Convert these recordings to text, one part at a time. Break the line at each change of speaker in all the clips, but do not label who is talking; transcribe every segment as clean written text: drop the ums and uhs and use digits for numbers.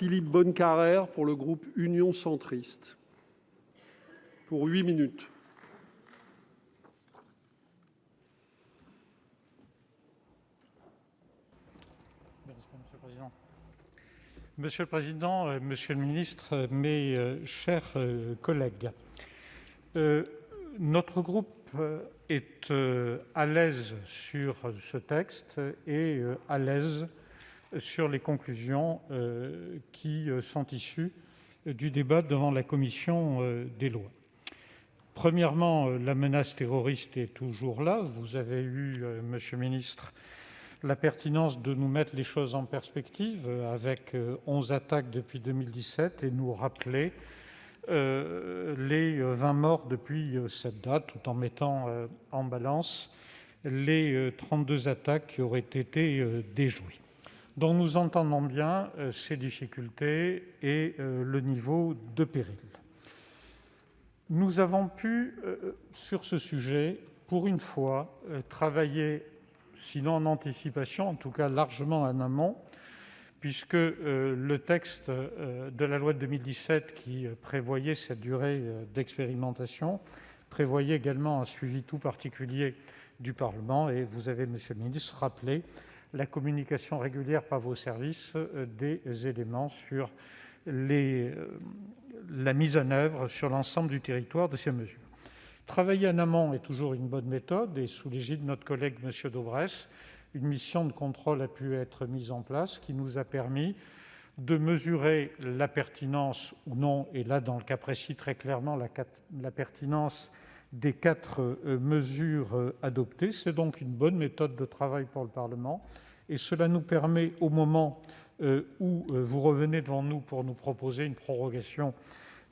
Philippe Bonnecarrère pour le groupe Union centriste. Pour 8 minutes.
Monsieur le Président, Monsieur le Ministre, mes chers collègues, notre groupe est à l'aise sur ce texte et à l'aise sur les conclusions qui sont issues du débat devant la commission des lois. Premièrement, la menace terroriste est toujours là. Vous avez eu, Monsieur le Ministre, la pertinence de nous mettre les choses en perspective avec 11 attaques depuis 2017 et nous rappeler les 20 morts depuis cette date, tout en mettant en balance les 32 attaques qui auraient été déjouées. Donc nous entendons bien ces difficultés et le niveau de péril. Nous avons pu, sur ce sujet, pour une fois, travailler sinon en anticipation, en tout cas largement en amont, puisque le texte de la loi de 2017 qui prévoyait cette durée d'expérimentation prévoyait également un suivi tout particulier du Parlement. Et vous avez, Monsieur le Ministre, rappelé la communication régulière par vos services des éléments sur la mise en œuvre sur l'ensemble du territoire de ces mesures. Travailler en amont est toujours une bonne méthode et sous l'égide de notre collègue M. Daubresse, une mission de contrôle a pu être mise en place qui nous a permis de mesurer la pertinence ou non, et là dans le cas précis très clairement la pertinence des 4 mesures adoptées. C'est donc une bonne méthode de travail pour le Parlement et cela nous permet au moment où vous revenez devant nous pour nous proposer une prorogation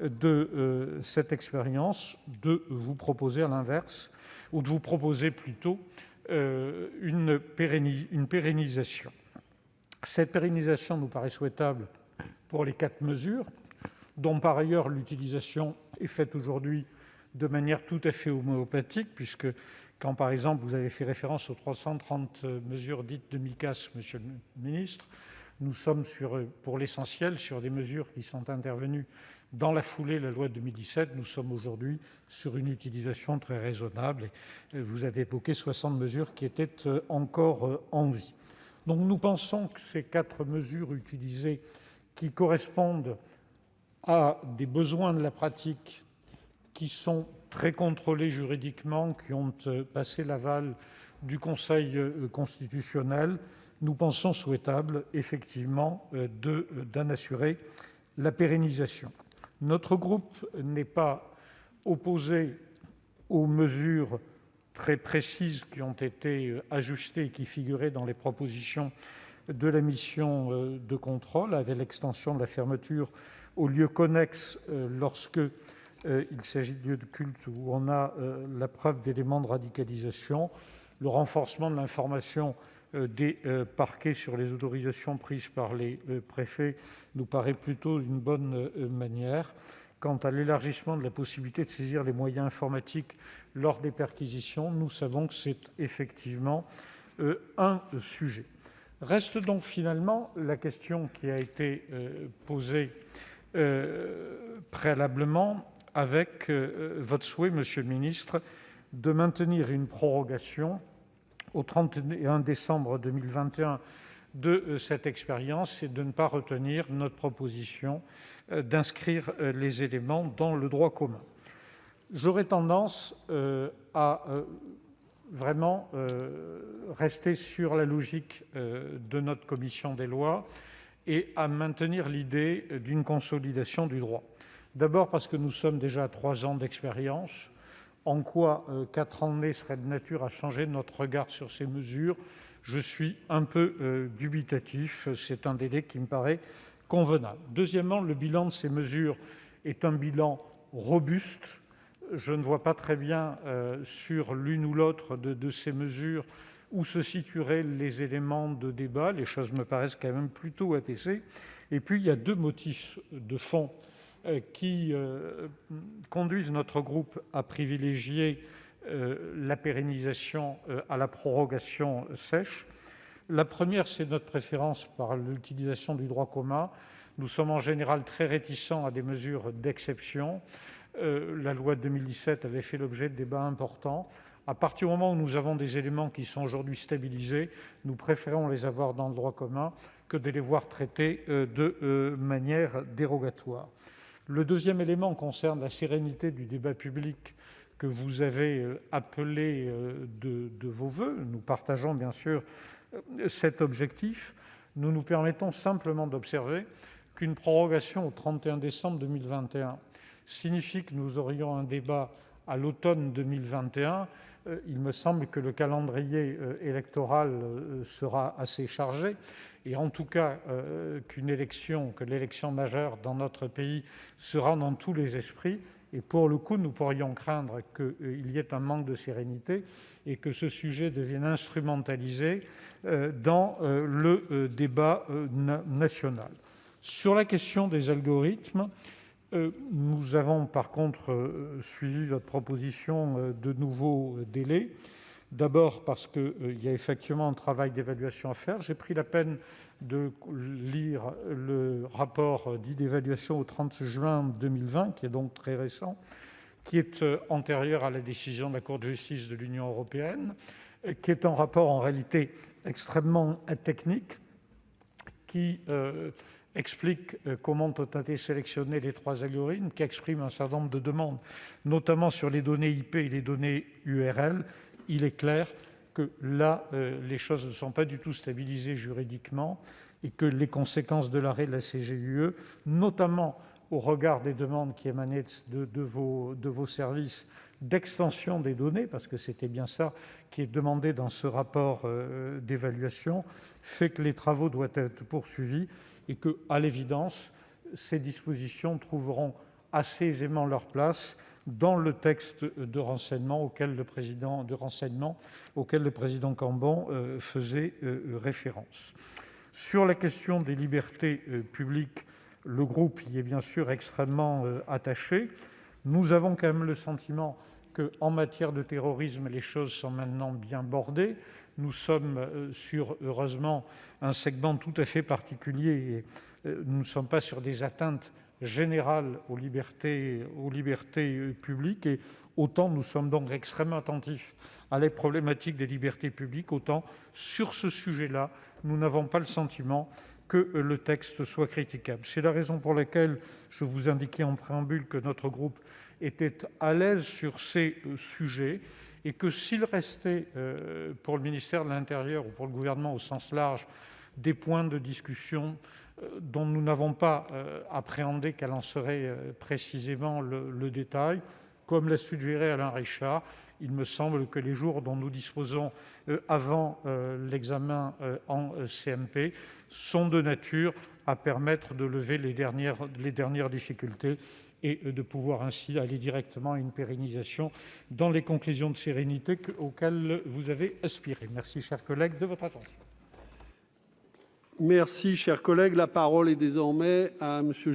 de cette expérience, de vous proposer à l'inverse, ou de vous proposer plutôt une pérennisation. Cette pérennisation nous paraît souhaitable pour les 4 mesures, dont par ailleurs l'utilisation est faite aujourd'hui de manière tout à fait homéopathique, puisque quand par exemple vous avez fait référence aux 330 mesures dites de Micas, Monsieur le Ministre, nous sommes pour l'essentiel sur des mesures qui sont intervenues dans la foulée de la loi de 2017, nous sommes aujourd'hui sur une utilisation très raisonnable. Et vous avez évoqué 60 mesures qui étaient encore en vie. Donc nous pensons que ces 4 mesures utilisées qui correspondent à des besoins de la pratique qui sont très contrôlés juridiquement, qui ont passé l'aval du Conseil constitutionnel, nous pensons souhaitable effectivement d'en assurer la pérennisation. Notre groupe n'est pas opposé aux mesures très précises qui ont été ajustées et qui figuraient dans les propositions de la mission de contrôle, avec l'extension de la fermeture aux lieux connexes lorsque il s'agit de lieux de culte où on a la preuve d'éléments de radicalisation, le renforcement de l'information des parquets sur les autorisations prises par les préfets nous paraît plutôt une bonne manière. Quant à l'élargissement de la possibilité de saisir les moyens informatiques lors des perquisitions, nous savons que c'est effectivement un sujet. Reste donc finalement la question qui a été posée préalablement avec votre souhait, Monsieur le Ministre, de maintenir une prorogation au 31 décembre 2021 de cette expérience et de ne pas retenir notre proposition d'inscrire les éléments dans le droit commun. J'aurais tendance à vraiment rester sur la logique de notre commission des lois et à maintenir l'idée d'une consolidation du droit. D'abord parce que nous sommes déjà à 3 ans d'expérience. En quoi 4 années seraient de nature à changer notre regard sur ces mesures? Je suis un peu dubitatif. C'est un délai qui me paraît convenable. Deuxièmement, le bilan de ces mesures est un bilan robuste. Je ne vois pas très bien sur l'une ou l'autre de ces mesures où se situeraient les éléments de débat. Les choses me paraissent quand même plutôt apaisées. Et puis, il y a 2 motifs de fond qui conduisent notre groupe à privilégier la pérennisation à la prorogation sèche. La première, c'est notre préférence par l'utilisation du droit commun. Nous sommes en général très réticents à des mesures d'exception. La loi de 2017 avait fait l'objet de débats importants. À partir du moment où nous avons des éléments qui sont aujourd'hui stabilisés, nous préférons les avoir dans le droit commun que de les voir traités de manière dérogatoire. Le deuxième élément concerne la sérénité du débat public que vous avez appelé de vos voeux. Nous partageons bien sûr cet objectif. Nous nous permettons simplement d'observer qu'une prorogation au 31 décembre 2021 signifie que nous aurions un débat à l'automne 2021. Il me semble que le calendrier électoral sera assez chargé et en tout cas que l'élection majeure dans notre pays sera dans tous les esprits. Et pour le coup, nous pourrions craindre qu'il y ait un manque de sérénité et que ce sujet devienne instrumentalisé dans le débat national. Sur la question des algorithmes, nous avons par contre suivi votre proposition de nouveaux délais. D'abord parce qu'il y a effectivement un travail d'évaluation à faire. J'ai pris la peine de lire le rapport dit d'évaluation au 30 juin 2020, qui est donc très récent, qui est antérieur à la décision de la Cour de justice de l'Union européenne, qui est un rapport en réalité extrêmement technique, qui explique comment ont été sélectionnés les 3 algorithmes, qui exprime un certain nombre de demandes, notamment sur les données IP et les données URL. Il est clair que là, les choses ne sont pas du tout stabilisées juridiquement et que les conséquences de l'arrêt de la CJUE, notamment au regard des demandes qui émanaient de vos services d'extension des données, parce que c'était bien ça qui est demandé dans ce rapport d'évaluation, fait que les travaux doivent être poursuivis et qu'à l'évidence, ces dispositions trouveront assez aisément leur place dans le texte de renseignement auquel le président Cambon faisait référence. Sur la question des libertés publiques, le groupe y est bien sûr extrêmement attaché. Nous avons quand même le sentiment qu'en matière de terrorisme, les choses sont maintenant bien bordées. Nous sommes heureusement, un segment tout à fait particulier. Nous ne sommes pas sur des atteintes générales aux libertés publiques. Et autant nous sommes donc extrêmement attentifs à la problématique des libertés publiques, autant sur ce sujet-là, nous n'avons pas le sentiment que le texte soit critiquable. C'est la raison pour laquelle je vous indiquais en préambule que notre groupe était à l'aise sur ces sujets et que s'il restait pour le ministère de l'Intérieur ou pour le gouvernement au sens large des points de discussion dont nous n'avons pas appréhendé quel en serait précisément le détail, comme l'a suggéré Alain Richard, il me semble que les jours dont nous disposons avant l'examen en CMP sont de nature à permettre de lever les dernières difficultés et de pouvoir ainsi aller directement à une pérennisation dans les conclusions de sérénité auxquelles vous avez aspiré. Merci, chers collègues, de votre attention.
Merci, chers collègues. La parole est désormais à monsieur